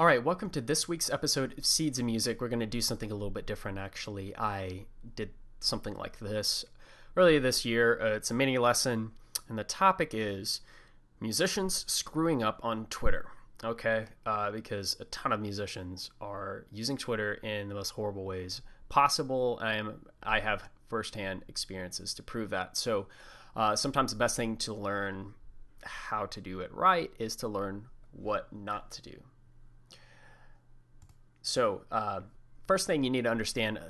All right, welcome to this week's episode of Seeds of Music. We're going to do something a little bit different, actually. I did something like this earlier this year. It's a mini lesson, and the topic is musicians screwing up on Twitter. Okay, because a ton of musicians are using Twitter in the most horrible ways possible. I have firsthand experiences to prove that. So sometimes the best thing to learn how to do it right is to learn what not to do. So first thing you need to understand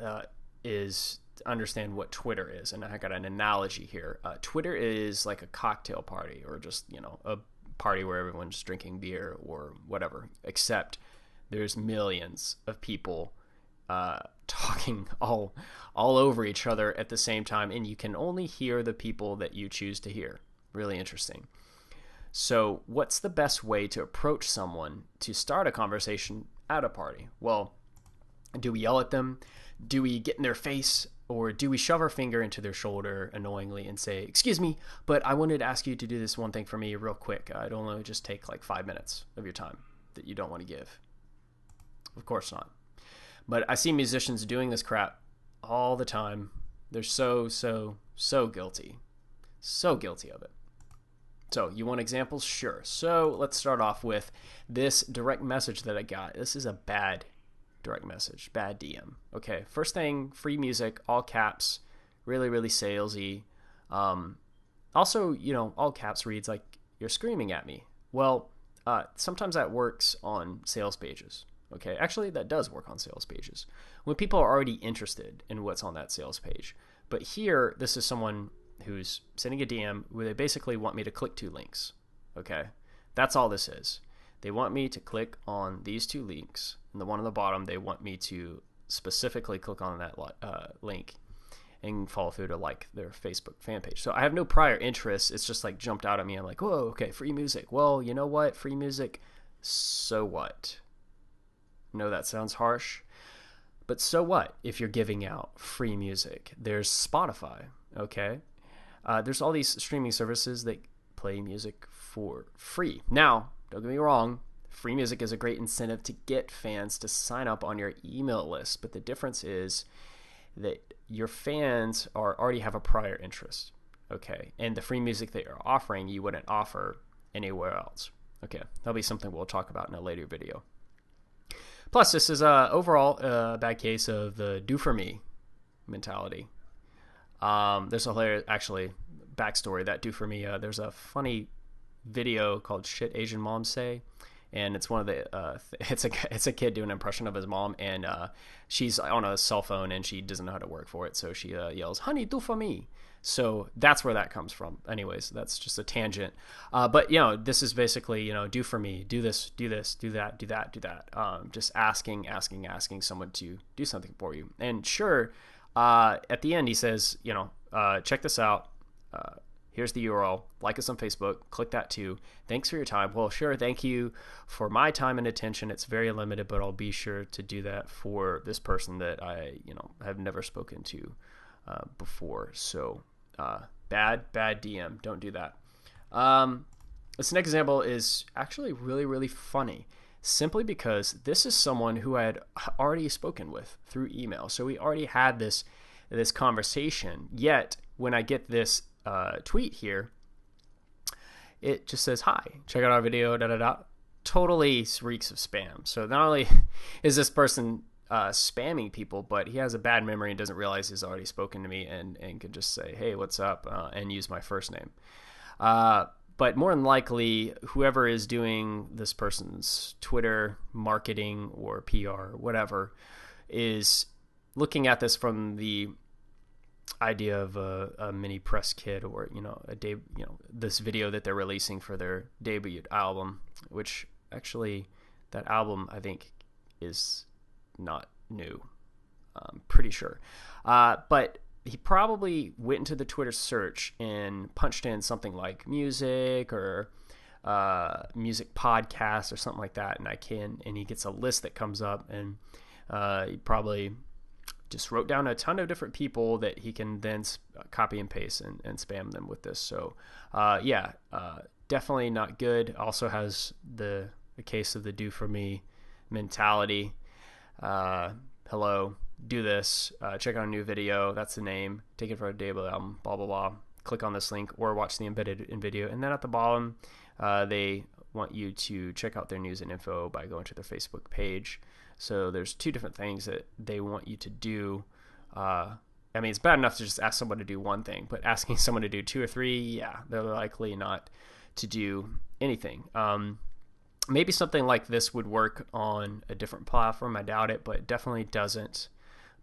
is to understand what Twitter is. And I got an analogy here. Twitter is like a cocktail party, or just, a party where everyone's drinking beer or whatever, except there's millions of people talking all over each other at the same time, and you can only hear the people that you choose to hear. Really interesting. So what's the best way to approach someone to start a conversation at a party? Well, do we yell at them? Do we get in their face? Or do we shove our finger into their shoulder annoyingly and say, "Excuse me, but I wanted to ask you to do this one thing for me real quick. It'd only just take like 5 minutes of your time that you don't want to give." Of course not. But I see musicians doing this crap all the time. They're so guilty. So guilty of it. So you want examples? Sure. So let's start off with this direct message that I got. This is a bad direct message, bad DM. Okay, first thing, free music, all caps, really salesy. Also, all caps reads like you're screaming at me. Well, sometimes that works on sales pages. Okay, actually that does work on sales pages when people are already interested in what's on that sales page. But here, this is someone who's sending a DM where they basically want me to click 2 links. Okay, that's all this is. They want me to click on these 2 links, and the one on the bottom, they want me to specifically click on that link and follow through to like their Facebook fan page. So I have no prior interest. It's just like jumped out at me. I'm like, whoa, okay, free music. Well, you know what? Free music, so what? No, that sounds harsh, but so what if you're giving out free music? There's Spotify, okay? There's all these streaming services that play music for free. Now, don't get me wrong, free music is a great incentive to get fans to sign up on your email list, but the difference is that your fans already have a prior interest, okay? And the free music that you're offering, you wouldn't offer anywhere else. Okay, that'll be something we'll talk about in a later video. Plus, this is overall a bad case of the do-for-me mentality. There's a hilarious, actually, backstory that do for me. There's a funny video called "Shit Asian Moms Say," and it's one of the it's a kid doing an impression of his mom, and she's on a cell phone and she doesn't know how to work for it, so she yells, "Honey, do for me." So that's where that comes from. Anyways, that's just a tangent. But this is basically do for me, do this, do that, do that. Just asking someone to do something for you, and sure. At the end, he says, check this out. Here's the URL. Like us on Facebook. Click that too. Thanks for your time. Well, sure. Thank you for my time and attention. It's very limited, but I'll be sure to do that for this person that I, have never spoken to before. So bad DM. Don't do that. This next example is actually really funny. Simply because this is someone who I had already spoken with through email. So we already had this conversation. Yet, when I get this tweet here, it just says, "Hi, check out our video, Totally reeks of spam. So not only is this person spamming people, but he has a bad memory and doesn't realize he's already spoken to me and can just say, "Hey, what's up?" And use my first name. But more than likely, whoever is doing this person's Twitter marketing or PR, whatever, is looking at this from the idea of a mini press kit or this video that they're releasing for their debut album, which actually that album I think is not new. I'm pretty sure, but he probably went into the Twitter search and punched in something like music or music podcast or something like that, and he gets a list that comes up, and he probably just wrote down a ton of different people that he can then copy and paste and spam them with this. So definitely not good. Also has the case of the do for me mentality. Hello, do this, check out a new video, that's the name, take it for a debut album, blah, blah, blah. Click on this link or watch the embedded in video. And then at the bottom, they want you to check out their news and info by going to their Facebook page. So there's two different things that they want you to do. I mean, it's bad enough to just ask someone to do one thing, but asking someone to do two or three, yeah, they're likely not to do anything. Maybe something like this would work on a different platform. I doubt it, but it definitely doesn't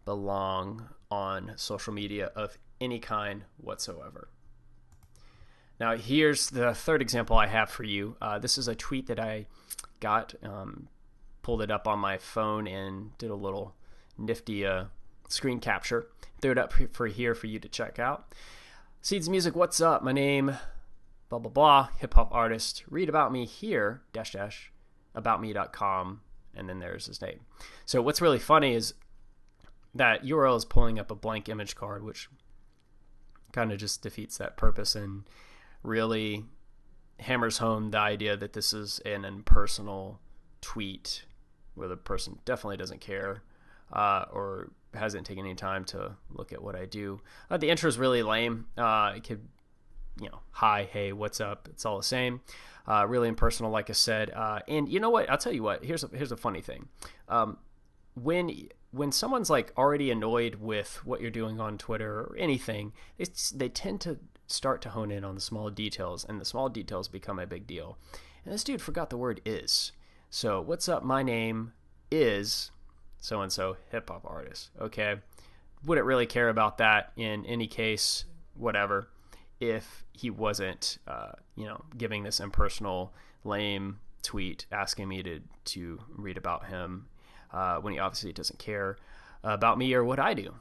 belong on social media of any kind whatsoever. Now, here's the third example I have for you. This is a tweet that I got, pulled it up on my phone and did a little nifty screen capture. Threw it up for you to check out. Seeds Music, what's up? My name, blah, blah, blah, hip-hop artist. Read about me here, -- aboutme.com, and then there's his name. So what's really funny is that URL is pulling up a blank image card, which kind of just defeats that purpose and really hammers home the idea that this is an impersonal tweet where the person definitely doesn't care or hasn't taken any time to look at what I do. The intro is really lame. It could, hi, hey, what's up? It's all the same. Really impersonal, like I said. And you know what? I'll tell you what. Here's a funny thing. When someone's like already annoyed with what you're doing on Twitter or anything, they tend to start to hone in on the small details, and the small details become a big deal. And this dude forgot the word is. So what's up? My name is so-and-so, hip-hop artist. Okay. Wouldn't really care about that in any case, whatever, if he wasn't, giving this impersonal, lame tweet asking me to read about him when he obviously doesn't care about me or what I do.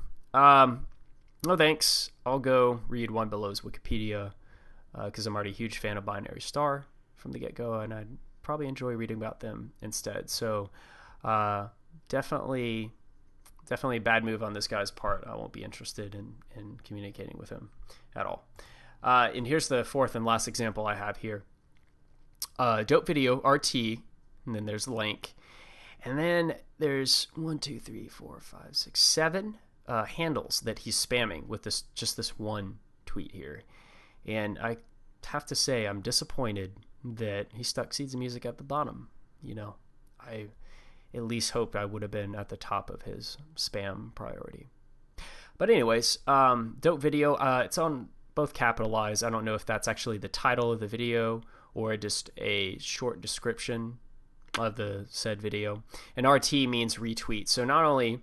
No thanks. I'll go read One Below's Wikipedia because I'm already a huge fan of Binary Star from the get-go, and I'd probably enjoy reading about them instead. So definitely a bad move on this guy's part. I won't be interested in communicating with him at all. And here's the fourth and last example I have here. Dope video, RT, and then there's the link. And then there's 7 handles that he's spamming with this one tweet here. And I have to say, I'm disappointed that he stuck Seeds of Music at the bottom. I at least hoped I would have been at the top of his spam priority. But anyways, dope video. It's on both capitalized. I don't know if that's actually the title of the video or just a short description of the said video. And RT means retweet. So not only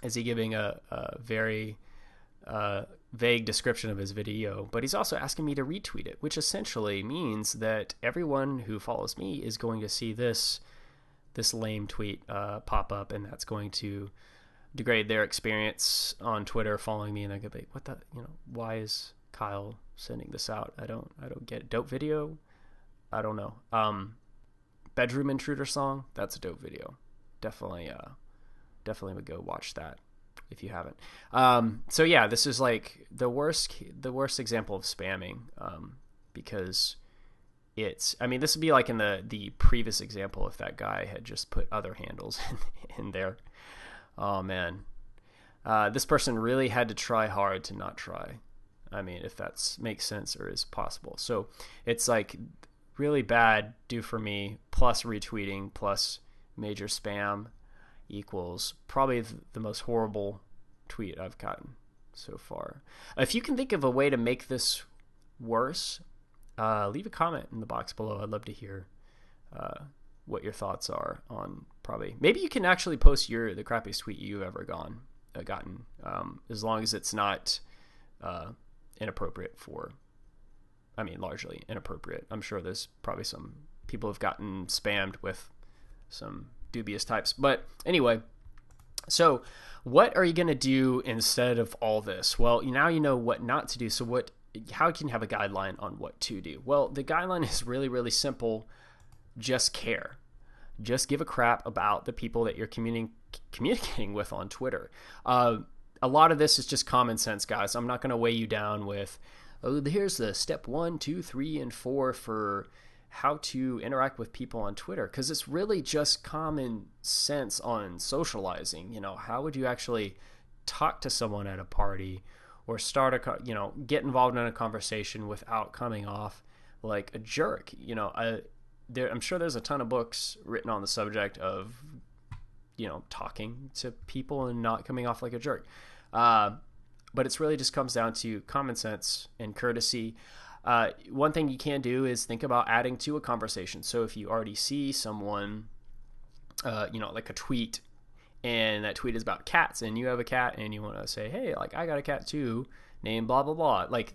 is he giving a very vague description of his video, but he's also asking me to retweet it, which essentially means that everyone who follows me is going to see this lame tweet pop up, and that's going to degrade their experience on Twitter following me, and they're gonna be, what the, why is Kyle sending this out? I don't get it. Dope video? I don't know. Bedroom Intruder song? That's a dope video. Definitely would go watch that if you haven't. So yeah, this is like the worst example of spamming, because this would be like in the previous example if that guy had just put other handles in there. Oh man. This person really had to try hard to not try. If that makes sense or is possible. So it's like really bad do for me plus retweeting plus major spam equals probably the most horrible tweet I've gotten so far. If you can think of a way to make this worse, leave a comment in the box below. I'd love to hear what your thoughts are on maybe you can actually post the crappiest tweet you've ever gotten, as long as it's not inappropriate largely inappropriate. I'm sure there's probably some people who've gotten spammed with some dubious types. But anyway, so what are you going to do instead of all this? Well, now you know what not to do. So how can you have a guideline on what to do? Well, the guideline is really, really simple. Just care. Just give a crap about the people that you're communicating with on Twitter. A lot of this is just common sense, guys. I'm not going to weigh you down with, here's the step 1, 2, 3, and 4 for how to interact with people on Twitter, because it's really just common sense on socializing. How would you actually talk to someone at a party or get involved in a conversation without coming off like a jerk? I'm sure there's a ton of books written on the subject of, talking to people and not coming off like a jerk. But it's really just comes down to common sense and courtesy. One thing you can do is think about adding to a conversation. So if you already see someone, like a tweet, and that tweet is about cats, and you have a cat, and you want to say, hey, like, I got a cat too, named blah, blah, blah. Like,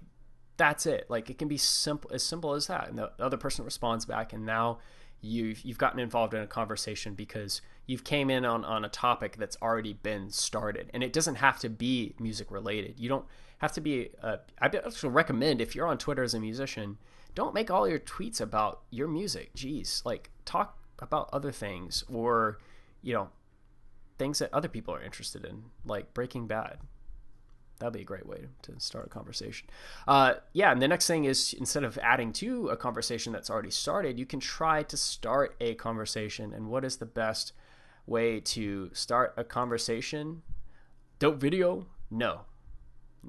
that's it. Like, it can be simple as that. And the other person responds back, and now you've gotten involved in a conversation because you've came in on a topic that's already been started. And it doesn't have to be music related. You don't have to be, I actually recommend, if you're on Twitter as a musician, don't make all your tweets about your music. Jeez, like, talk about other things, or, things that other people are interested in, like Breaking Bad. That'd be a great way to start a conversation. And the next thing is, instead of adding to a conversation that's already started, you can try to start a conversation. And what is the best way to start a conversation? Dope video? No.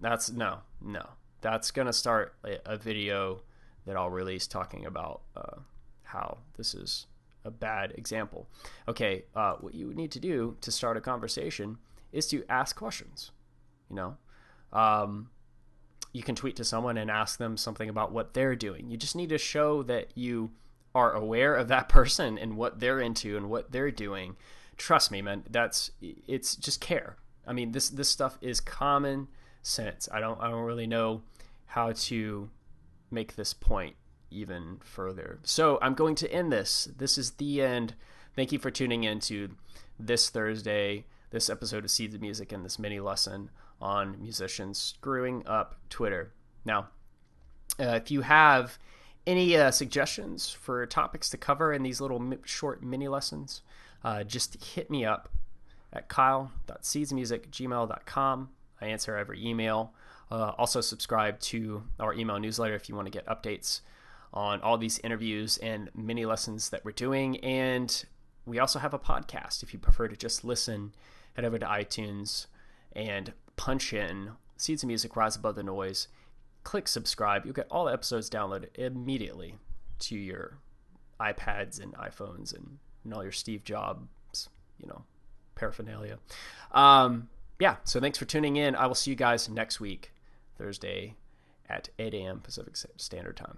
That's going to start a video that I'll release talking about how this is a bad example. Okay, what you need to do to start a conversation is to ask questions. You can tweet to someone and ask them something about what they're doing. You just need to show that you are aware of that person and what they're into and what they're doing. Trust me, man, it's just care. I mean, this stuff is common sense. I don't really know how to make this point even further. So I'm going to end this. This is the end. Thank you for tuning in to this Thursday, this episode of Seeds of Music, and this mini lesson on musicians screwing up Twitter. Now, if you have any suggestions for topics to cover in these little short mini lessons, just hit me up at kyle.seedsmusic@gmail.com. I answer every email. Also subscribe to our email newsletter if you want to get updates on all these interviews and mini lessons that we're doing. And we also have a podcast. If you prefer to just listen, head over to iTunes and punch in Seeds of Music, Rise Above the Noise. Click subscribe. You'll get all the episodes downloaded immediately to your iPads and iPhones and all your Steve Jobs, paraphernalia. So thanks for tuning in. I will see you guys next week, Thursday at 8 a.m. Pacific Standard Time.